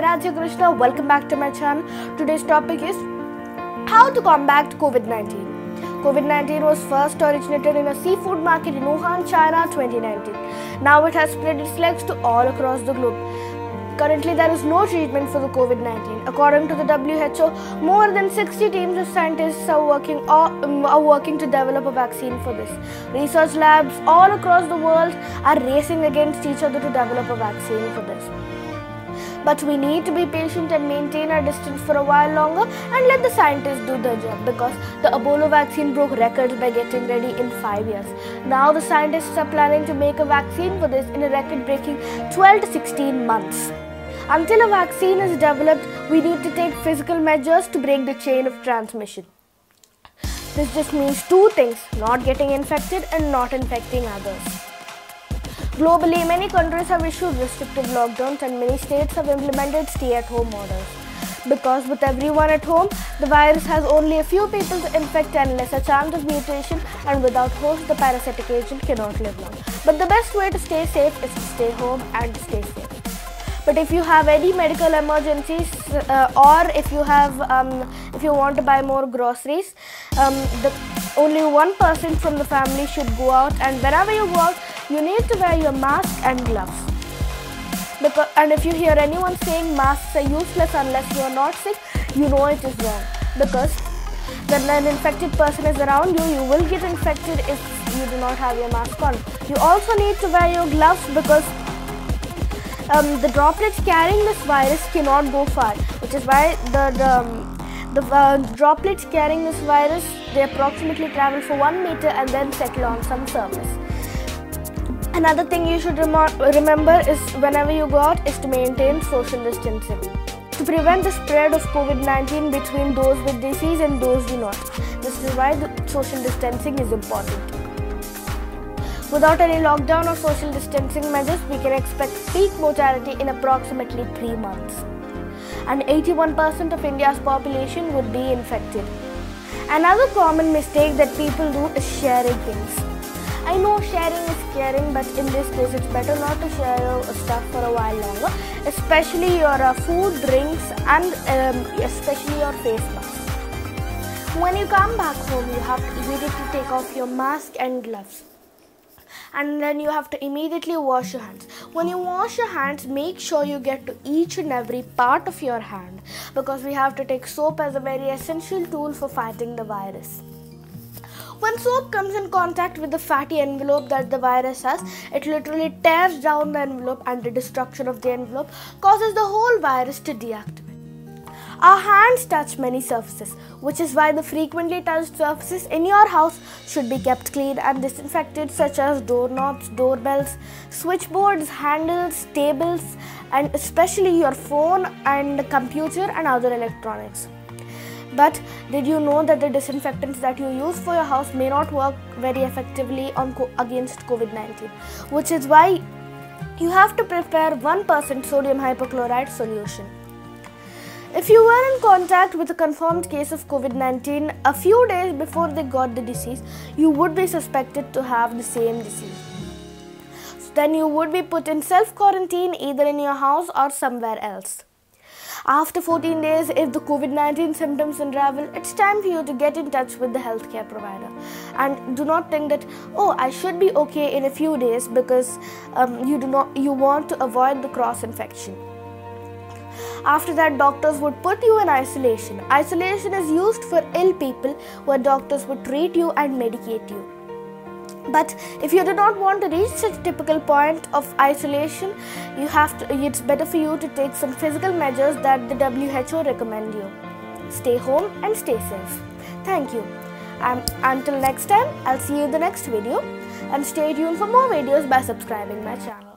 Radhya Krishna. Welcome back to my channel. Today's topic is how to combat COVID-19. COVID-19 was first originated in a seafood market in Wuhan, China, 2019. Now it has spread its legs to all across the globe. Currently, there is no treatment for the COVID-19. According to the WHO, more than 60 teams of scientists are working to develop a vaccine for this. Research labs all across the world are racing against each other to develop a vaccine for this. But we need to be patient and maintain our distance for a while longer and let the scientists do their job, because the Ebola vaccine broke records by getting ready in 5 years. Now the scientists are planning to make a vaccine for this in a record-breaking 12 to 16 months. Until a vaccine is developed, we need to take physical measures to break the chain of transmission. This just means two things: not getting infected and not infecting others. Globally, many countries have issued restrictive lockdowns and many states have implemented stay-at-home orders. Because with everyone at home, the virus has only a few people to infect and lesser chance of mutation, and without host, the parasitic agent cannot live long. But the best way to stay safe is to stay home and to stay safe. But if you have any medical emergencies or if you want to buy more groceries, only one person from the family should go out, and whenever you go out, you need to wear your mask and gloves. And if you hear anyone saying masks are useless unless you are not sick, you know it is wrong. Because when an infected person is around you, you will get infected if you do not have your mask on. You also need to wear your gloves because the droplets carrying this virus cannot go far, which is why the droplets carrying this virus, they approximately travel for 1 meter and then settle on some surface. Another thing you should remember is whenever you go out is to maintain social distancing to prevent the spread of COVID-19 between those with disease and those do not. This is why the social distancing is important. Without any lockdown or social distancing measures, we can expect peak mortality in approximately 3 months. And 81% of India's population would be infected. Another common mistake that people do is sharing things. I know sharing is caring, but in this case it's better not to share your stuff for a while longer, especially your food, drinks and especially your face mask. When you come back home, you have to immediately take off your mask and gloves. And then you have to immediately wash your hands. When you wash your hands, make sure you get to each and every part of your hand, because we have to take soap as a very essential tool for fighting the virus. When soap comes in contact with the fatty envelope that the virus has, it literally tears down the envelope, and the destruction of the envelope causes the whole virus to deactivate. Our hands touch many surfaces, which is why the frequently touched surfaces in your house should be kept clean and disinfected, such as doorknobs, doorbells, switchboards, handles, tables, and especially your phone and computer and other electronics. But did you know that the disinfectants that you use for your house may not work very effectively against COVID-19, which is why you have to prepare 1% sodium hypochlorite solution. If you were in contact with a confirmed case of COVID-19 a few days before they got the disease, you would be suspected to have the same disease. So then you would be put in self-quarantine either in your house or somewhere else. After 14 days, if the COVID-19 symptoms unravel, it's time for you to get in touch with the healthcare provider. And do not think that, oh, I should be okay in a few days, because you want to avoid the cross-infection. After that, doctors would put you in isolation. Isolation is used for ill people, where doctors would treat you and medicate you. But if you do not want to reach such a typical point of isolation, it's better for you to take some physical measures that the WHO recommend you. Stay home and stay safe. Thank you. Until next time, I'll see you in the next video, and stay tuned for more videos by subscribing my channel.